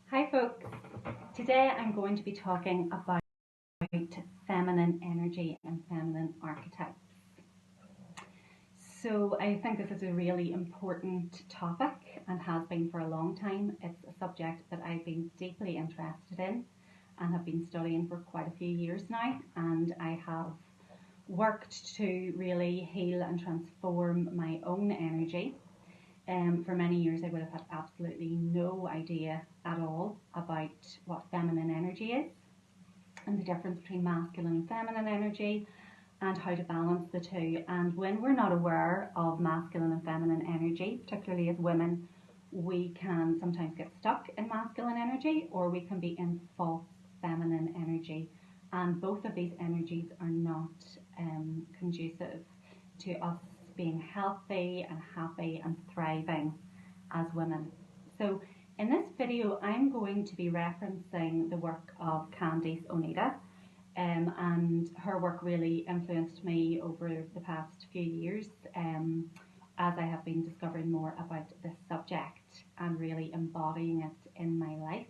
Hi folks, today I'm going to be talking about feminine energy and feminine archetypes. So I think this is a really important topic and has been for a long time. It's a subject that I've been deeply interested in and have been studying for quite a few years now, and I have worked to really heal and transform my own energy. For many years, I would have had absolutely no idea at all about what feminine energy is and the difference between masculine and feminine energy and how to balance the two. And when we're not aware of masculine and feminine energy, particularly as women, we can sometimes get stuck in masculine energy or we can be in false feminine energy. And both of these energies are not conducive to us being healthy and happy and thriving as women. So in this video, I'm going to be referencing the work of Candice Oneida, and her work really influenced me over the past few years as I have been discovering more about this subject and really embodying it in my life.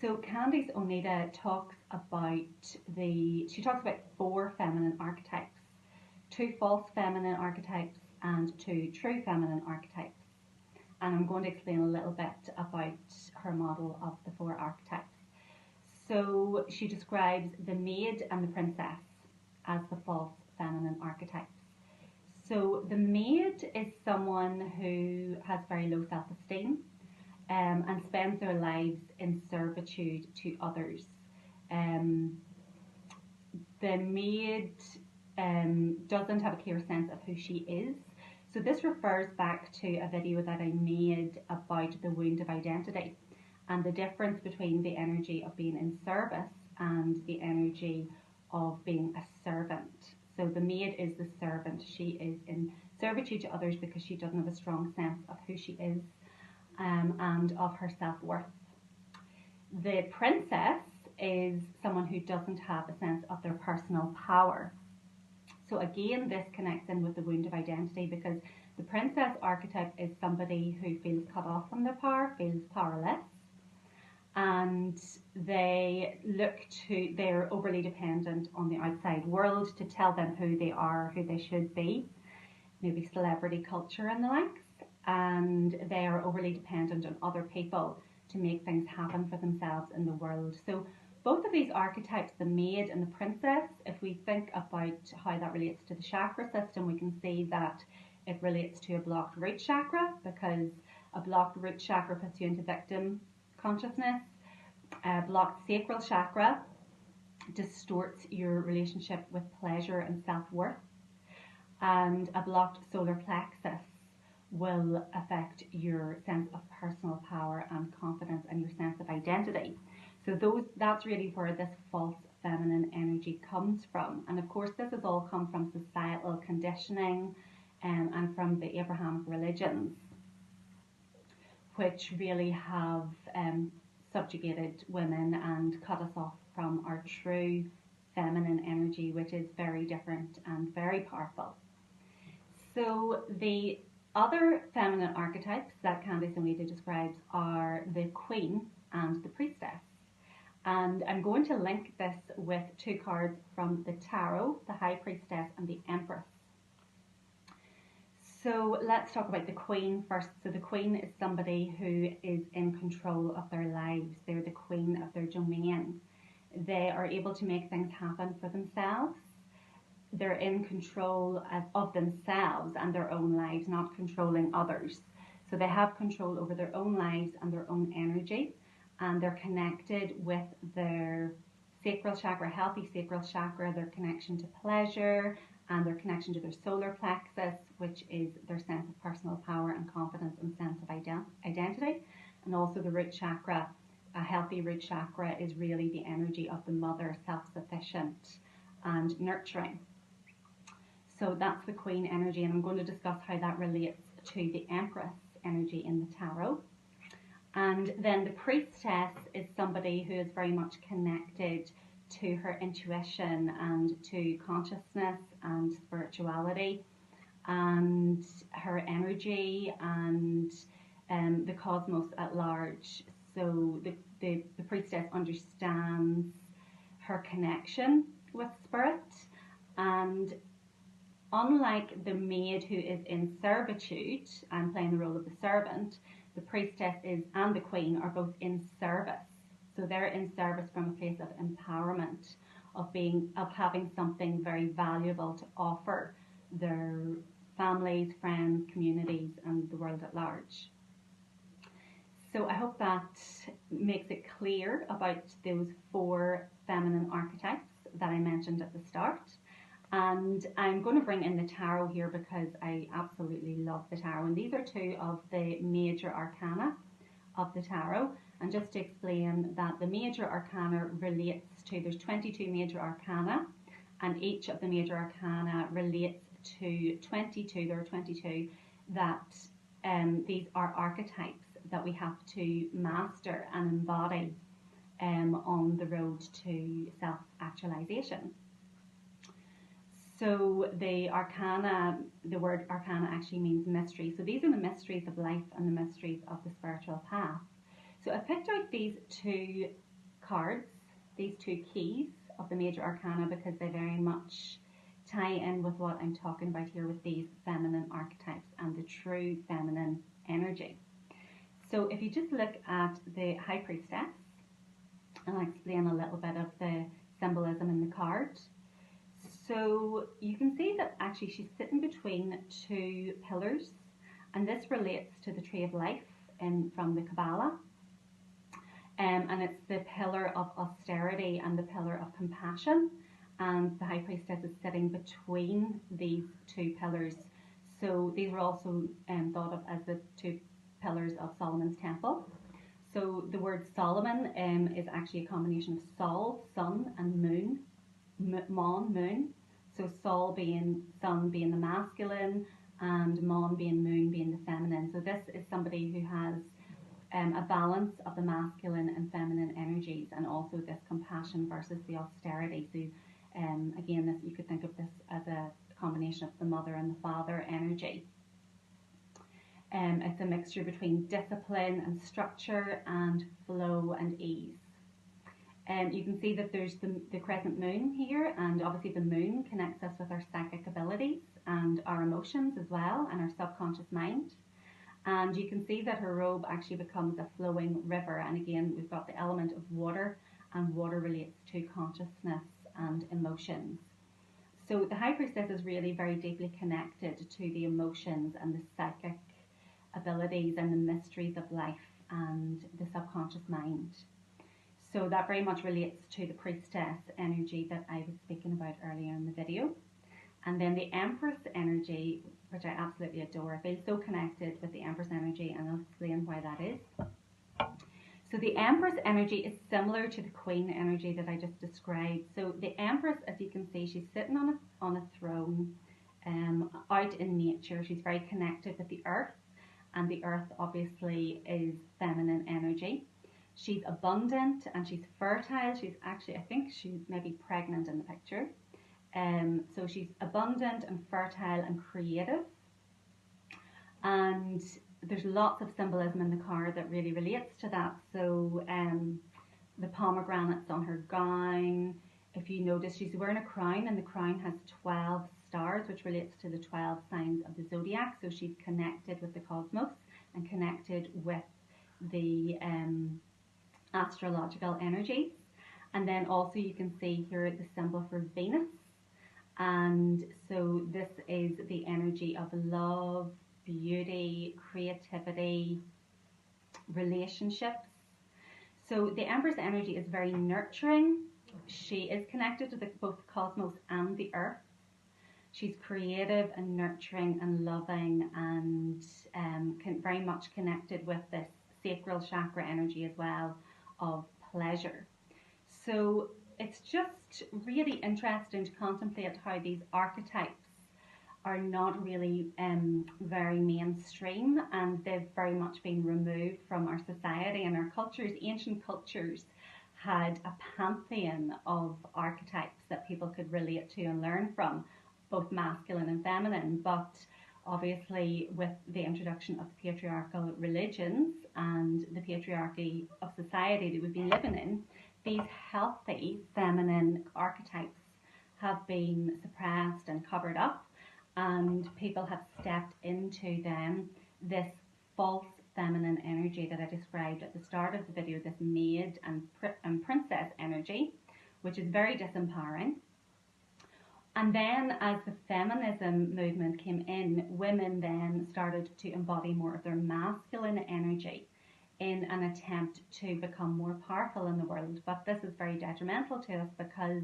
So Candice Oneida talks about four feminine archetypes, two false feminine archetypes and two true feminine archetypes. And I'm going to explain a little bit about her model of the four archetypes. So she describes the maid and the princess as the false feminine archetypes. So the maid is someone who has very low self-esteem and spends their lives in servitude to others. The maid doesn't have a clear sense of who she is. So this refers back to a video that I made about the wound of identity and the difference between the energy of being in service and the energy of being a servant. So the maid is the servant. She is in servitude to others because she doesn't have a strong sense of who she is and of her self-worth. The princess is someone who doesn't have a sense of their personal power. So again, this connects in with the wound of identity because the princess archetype is somebody who feels cut off from their power, feels powerless, and they're overly dependent on the outside world to tell them who they are, who they should be, maybe celebrity culture and the likes, and they are overly dependent on other people to make things happen for themselves in the world. So both of these archetypes, the maid and the princess, if we think about how that relates to the chakra system, we can see that it relates to a blocked root chakra because a blocked root chakra puts you into victim consciousness. A blocked sacral chakra distorts your relationship with pleasure and self-worth. And a blocked solar plexus will affect your sense of personal power and confidence and your sense of identity. So that's really where this false feminine energy comes from. And of course, this has all come from societal conditioning and from the Abrahamic religions, which really have subjugated women and cut us off from our true feminine energy, which is very different and very powerful. So the other feminine archetypes that Candice Oneida describes are the queen and the priestess. And I'm going to link this with two cards from the tarot, the high priestess and the empress. So let's talk about the queen first. So the queen is somebody who is in control of their lives. They're the queen of their domain. They are able to make things happen for themselves. They're in control of themselves and their own lives, not controlling others. So they have control over their own lives and their own energy, and they're connected with their sacral chakra, healthy sacral chakra, their connection to pleasure, and their connection to their solar plexus, which is their sense of personal power and confidence and sense of identity. And also the root chakra, a healthy root chakra is really the energy of the mother, self-sufficient and nurturing. So that's the queen energy, and I'm going to discuss how that relates to the empress energy in the tarot. And then the priestess is somebody who is very much connected to her intuition and to consciousness and spirituality and her energy and the cosmos at large. So the priestess understands her connection with spirit, and unlike the maid who is in servitude and playing the role of the servant, the priestess and the queen are both in service. So they're in service from a place of empowerment, of having something very valuable to offer their families, friends, communities, and the world at large. So I hope that makes it clear about those 4 feminine archetypes that I mentioned at the start. And I'm going to bring in the tarot here because I absolutely love the tarot. And these are 2 of the major arcana of the tarot. And just to explain that the major arcana relates to, there's 22 major arcana, and each of the major arcana relates to 22, there are 22, that these are archetypes that we have to master and embody on the road to self-actualization. So the arcana, the word arcana actually means mystery. So these are the mysteries of life and the mysteries of the spiritual path. So I picked out these 2 cards, these 2 keys of the major arcana, because they very much tie in with what I'm talking about here with these feminine archetypes and the true feminine energy. So if you just look at the High Priestess, and I'll explain a little bit of the symbolism in the card. So you can see that actually she's sitting between 2 pillars, and this relates to the tree of life from the Kabbalah. And it's the pillar of austerity and the pillar of compassion, and the High Priestess is sitting between these 2 pillars. So these are also thought of as the 2 pillars of Solomon's temple. So the word Solomon is actually a combination of Sol, sun, and moon, Mon, moon. So Sol being sun, being the masculine, and Mon being moon, being the feminine. So this is somebody who has a balance of the masculine and feminine energies, and also this compassion versus the austerity. So again, this, you could think of this as a combination of the mother and the father energy. It's a mixture between discipline and structure and flow and ease. You can see that there's the crescent moon here, and obviously the moon connects us with our psychic abilities and our emotions as well, and our subconscious mind. And you can see that her robe actually becomes a flowing river, and again we've got the element of water, and water relates to consciousness and emotions. So the High Priestess is really very deeply connected to the emotions and the psychic abilities and the mysteries of life and the subconscious mind. So that very much relates to the Priestess energy that I was speaking about earlier in the video. And then the Empress energy, which I absolutely adore. I feel so connected with the Empress energy, and I'll explain why that is. So the Empress energy is similar to the Queen energy that I just described. So the Empress, as you can see, she's sitting on a throne out in nature. She's very connected with the earth, and the earth obviously is feminine energy. She's abundant and she's fertile. She's actually, I think she's maybe pregnant in the picture. So she's abundant and fertile and creative. And there's lots of symbolism in the card that really relates to that. So the pomegranates on her gown. If you notice, she's wearing a crown, and the crown has 12 stars, which relates to the 12 signs of the zodiac. So she's connected with the cosmos and connected with the astrological energies. And then also you can see here the symbol for Venus. And so this is the energy of love, beauty, creativity, relationships. So the Empress energy is very nurturing. She is connected to both the cosmos and the earth. She's creative and nurturing and loving, and very much connected with this sacral chakra energy as well of pleasure. So it's just really interesting to contemplate how these archetypes are not really very mainstream, and they've very much been removed from our society and our cultures. Ancient cultures had a pantheon of archetypes that people could relate to and learn from, both masculine and feminine, but Obviously, with the introduction of the patriarchal religions and the patriarchy of society that we've been living in, these healthy feminine archetypes have been suppressed and covered up, and people have stepped into them this false feminine energy that I described at the start of the video, this maid and princess energy, which is very disempowering. And then as the feminism movement came in, women then started to embody more of their masculine energy in an attempt to become more powerful in the world. But this is very detrimental to us because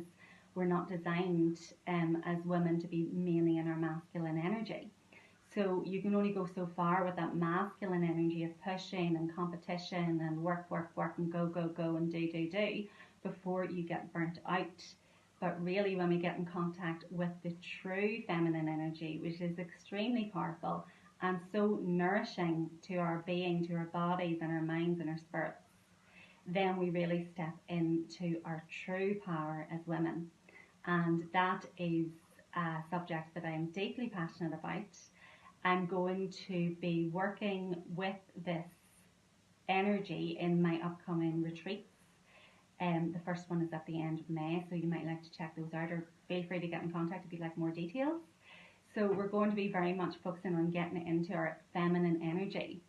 we're not designed as women to be mainly in our masculine energy. So you can only go so far with that masculine energy of pushing and competition and work and go and do before you get burnt out. But really, when we get in contact with the true feminine energy, which is extremely powerful and so nourishing to our being, to our bodies and our minds and our spirits, then we really step into our true power as women. And that is a subject that I am deeply passionate about. I'm going to be working with this energy in my upcoming retreats. The first one is at the end of May, so you might like to check those out, or feel free to get in contact if you'd like more details. So we're going to be very much focusing on getting into our feminine energy,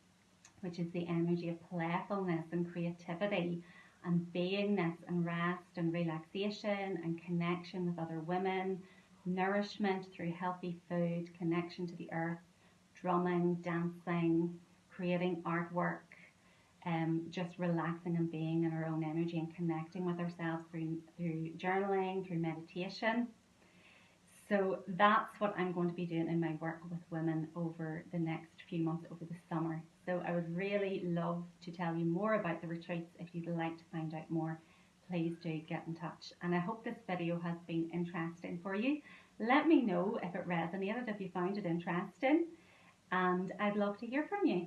which is the energy of playfulness and creativity and beingness and rest and relaxation and connection with other women, nourishment through healthy food, connection to the earth, drumming, dancing, creating artwork, just relaxing and being in our own energy and connecting with ourselves through journaling, through meditation. So that's what I'm going to be doing in my work with women over the next few months, over the summer. So I would really love to tell you more about the retreats. If you'd like to find out more, please do get in touch. And I hope this video has been interesting for you. Let me know if it resonated, if you found it interesting, and I'd love to hear from you.